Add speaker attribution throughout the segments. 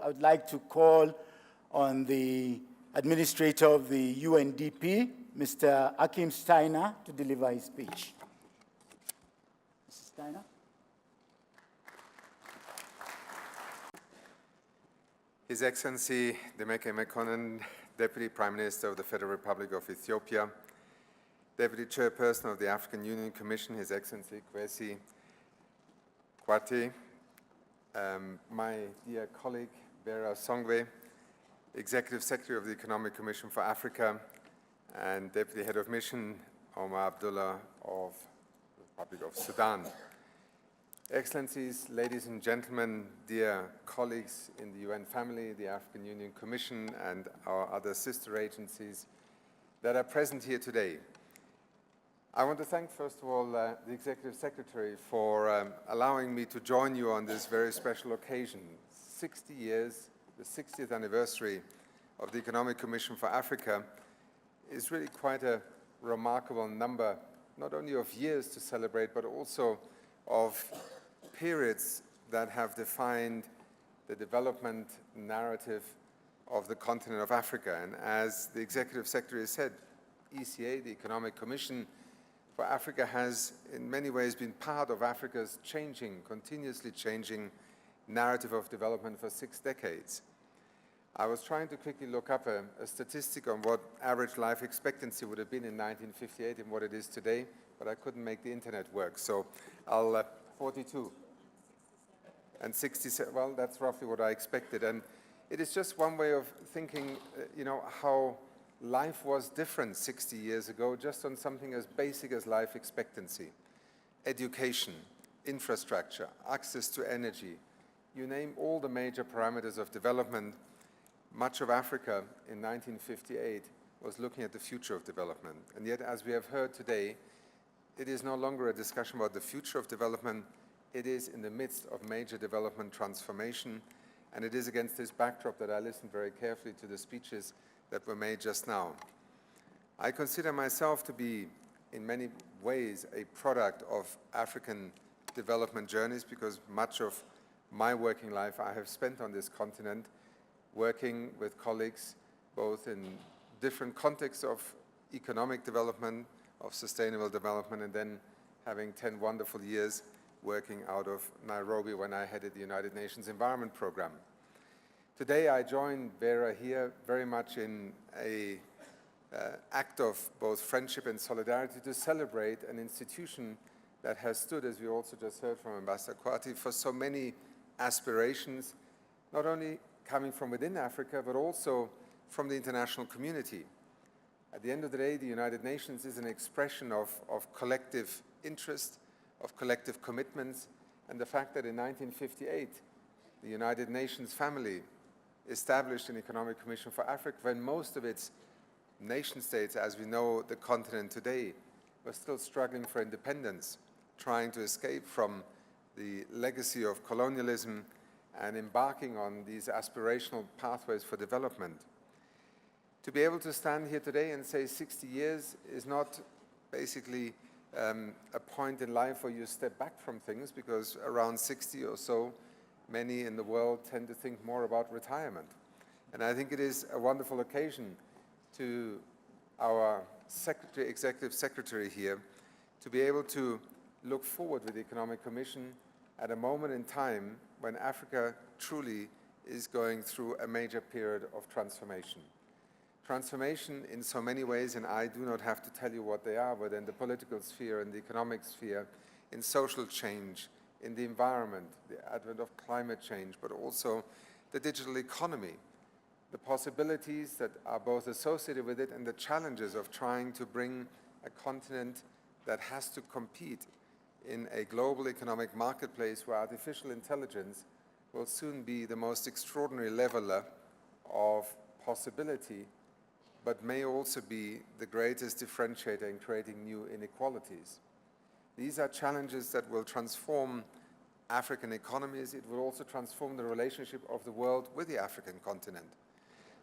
Speaker 1: would like to call on the administrator of the UNDP, Mr. Achim Steiner, to deliver his speech. Mr. Steiner.
Speaker 2: His Excellency Demeke Mekonnen, Deputy Prime Minister of the Federal Republic of Ethiopia, Deputy Chairperson of the African Union Commission, His Excellency Kwesi Kwati, my dear colleague Vera Songwe, Executive Secretary of the Economic Commission for Africa, and Deputy Head of Mission Omar Abdullah of the Republic of Sudan. Excellencies, ladies and gentlemen, dear colleagues in the UN family, the African Union Commission, and our other sister agencies that are present here today. I want to thank, first of all, the Executive Secretary for allowing me to join you on this very special occasion. 60 years, the 60th anniversary of the Economic Commission for Africa is really quite a remarkable number, not only of years to celebrate, but also of periods that have defined the development narrative of the continent of Africa. And as the Executive Secretary said, ECA, the Economic Commission for Africa, has in many ways been part of Africa's changing, continuously changing narrative of development for 6 decades. I was trying to quickly look up a statistic on what average life expectancy would have been in 1958 and what it is today, but I couldn't make the internet work, so I'll 42 and 67. Well, that's roughly what I expected, and it is just one way of thinking, how life was different 60 years ago, just on something as basic as life expectancy, education, infrastructure, access to energy. You name all the major parameters of development. Much of Africa in 1958 was looking at the future of development. And yet, as we have heard today, it is no longer a discussion about the future of development. It is in the midst of major development transformation. And it is against this backdrop that I listened very carefully to the speeches that were made just now. I consider myself to be, in many ways, a product of African development journeys, because much of my working life I have spent on this continent, working with colleagues both in different contexts of economic development, of sustainable development, and then having 10 wonderful years working out of Nairobi when I headed the United Nations Environment Programme. Today I join Vera here very much in an act of both friendship and solidarity to celebrate an institution that has stood, as we also just heard from Ambassador Kwati, for so many aspirations, not only coming from within Africa, but also from the international community. At the end of the day, the United Nations is an expression of collective interest, of collective commitments, and the fact that in 1958, the United Nations family established an Economic Commission for Africa when most of its nation states, as we know the continent today, were still struggling for independence, trying to escape from the legacy of colonialism and embarking on these aspirational pathways for development. To be able to stand here today and say 60 years is not basically a point in life where you step back from things, because around 60 or so, many in the world tend to think more about retirement. And I think it is a wonderful occasion to our Executive Secretary here to be able to look forward with the Economic Commission at a moment in time when Africa truly is going through a major period of transformation. Transformation in so many ways, and I do not have to tell you what they are, but in the political sphere, in the economic sphere, in social change, in the environment, the advent of climate change, but also the digital economy, the possibilities that are both associated with it and the challenges of trying to bring a continent that has to compete in a global economic marketplace where artificial intelligence will soon be the most extraordinary leveler of possibility, but may also be the greatest differentiator in creating new inequalities. These are challenges that will transform African economies. It will also transform the relationship of the world with the African continent.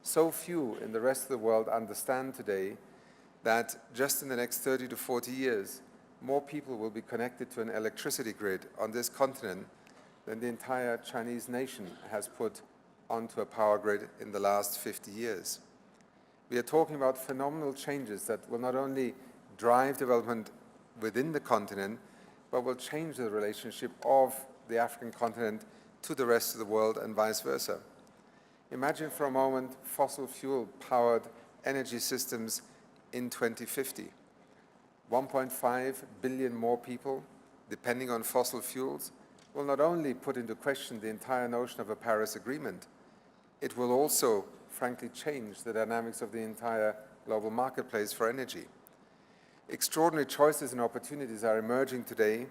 Speaker 2: So few in the rest of the world understand today that just in the next 30 to 40 years, more people will be connected to an electricity grid on this continent than the entire Chinese nation has put onto a power grid in the last 50 years. We are talking about phenomenal changes that will not only drive development within the continent, but will change the relationship of the African continent to the rest of the world and vice versa. Imagine for a moment fossil fuel-powered energy systems in 2050. 1.5 billion more people depending on fossil fuels will not only put into question the entire notion of a Paris Agreement, it will also, frankly, change the dynamics of the entire global marketplace for energy. Extraordinary choices and opportunities are emerging today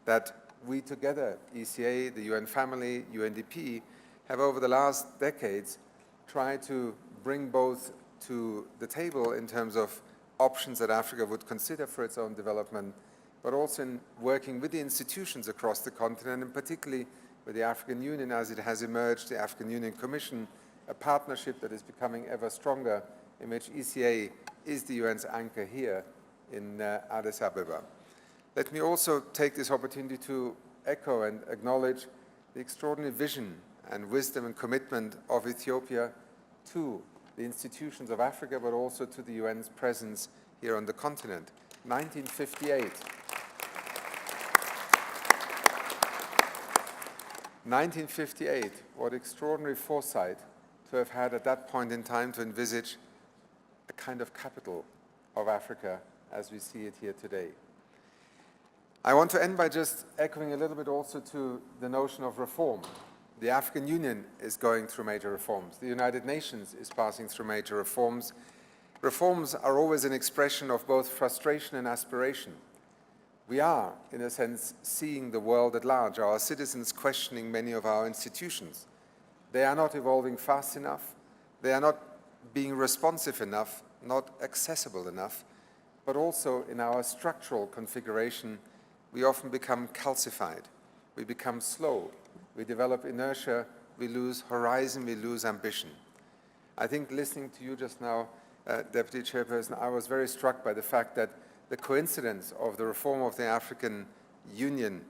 Speaker 2: that we together, ECA, the UN family, UNDP, have over the last decades tried to bring both to the table in terms of options that Africa would consider for its own development, but also in working with the institutions across the continent, and particularly with the African Union as it has emerged, the African Union Commission, a partnership that is becoming ever stronger, in which ECA is the UN's anchor here in Addis Ababa. Let me also take this opportunity to echo and acknowledge the extraordinary vision and wisdom and commitment of Ethiopia to the institutions of Africa, but also to the UN's presence here on the continent. 1958, what extraordinary foresight to have had at that point in time to envisage a kind of capital of Africa as we see it here today. I want to end by just echoing a little bit also to the notion of reform. The African Union is going through major reforms. The United Nations is passing through major reforms. Reforms are always an expression of both frustration and aspiration. We are, in a sense, seeing the world at large, our citizens questioning many of our institutions. They are not evolving fast enough. They are not being responsive enough, not accessible enough, but also in our structural configuration, we often become calcified. We become slow. We develop inertia. We lose horizon. We lose ambition. I think listening to you just now, Deputy Chairperson, I was very struck by the fact that the coincidence of the reform of the African Union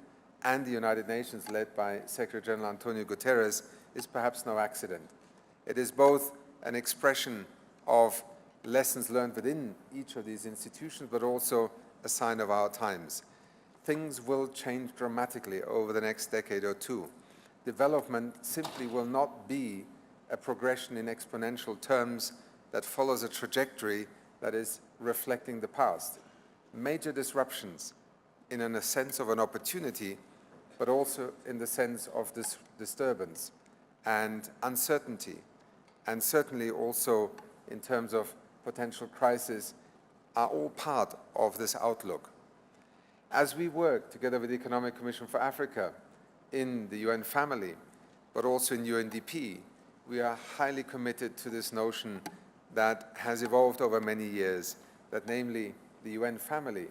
Speaker 2: and the United Nations led by Secretary General Antonio Guterres is perhaps no accident. It is both an expression of lessons learned within each of these institutions, but also a sign of our times. Things will change dramatically over the next decade or two. Development simply will not be a progression in exponential terms that follows a trajectory that is reflecting the past. Major disruptions in a sense of an opportunity, but also in the sense of this disturbance and uncertainty, and certainly also in terms of potential crisis, are all part of this outlook. As we work together with the Economic Commission for Africa in the UN family, but also in UNDP, we are highly committed to this notion that has evolved over many years, that namely the UN family,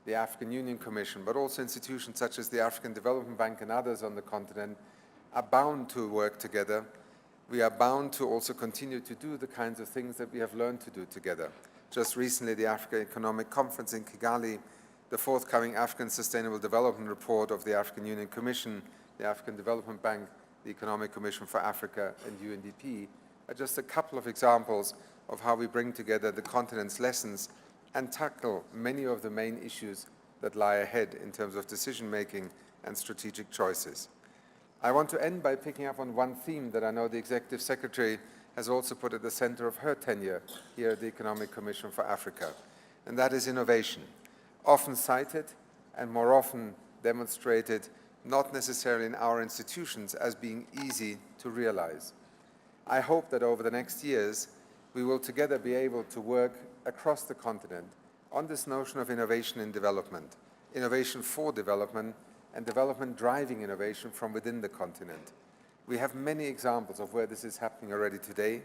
Speaker 2: the African Union Commission, but also institutions such as the African Development Bank and others on the continent are bound to work together. We are bound to also continue to do the kinds of things that we have learned to do together. Just recently, the Africa Economic Conference in Kigali, the forthcoming African Sustainable Development Report of the African Union Commission, the African Development Bank, the Economic Commission for Africa, and UNDP are just a couple of examples of how we bring together the continent's lessons and tackle many of the main issues that lie ahead in terms of decision-making and strategic choices. I want to end by picking up on one theme that I know the Executive Secretary has also put at the center of her tenure here at the Economic Commission for Africa, and that is innovation, often cited and more often demonstrated not necessarily in our institutions as being easy to realize. I hope that over the next years, we will together be able to work across the continent on this notion of innovation in development, innovation for development, and development driving innovation from within the continent. We have many examples of where this is happening already today,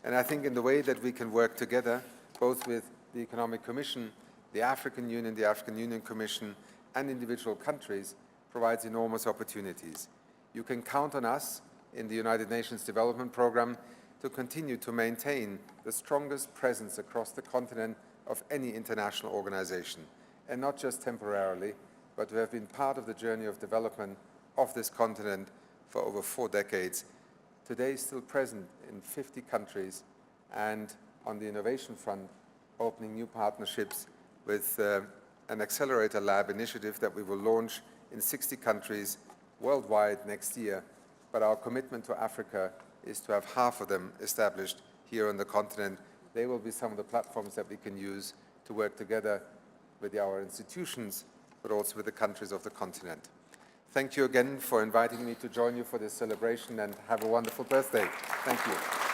Speaker 2: and I think in the way that we can work together, both with the Economic Commission, the African Union Commission, and individual countries, provides enormous opportunities. You can count on us in the United Nations Development Programme to continue to maintain the strongest presence across the continent of any international organization, and not just temporarily, but to have been part of the journey of development of this continent for over 4 decades, today still present in 50 countries, and on the innovation front, opening new partnerships with an accelerator lab initiative that we will launch in 60 countries worldwide next year. But our commitment to Africa is to have half of them established here on the continent. They will be some of the platforms that we can use to work together with our institutions, but also with the countries of the continent. Thank you again for inviting me to join you for this celebration, and have a wonderful birthday. Thank you.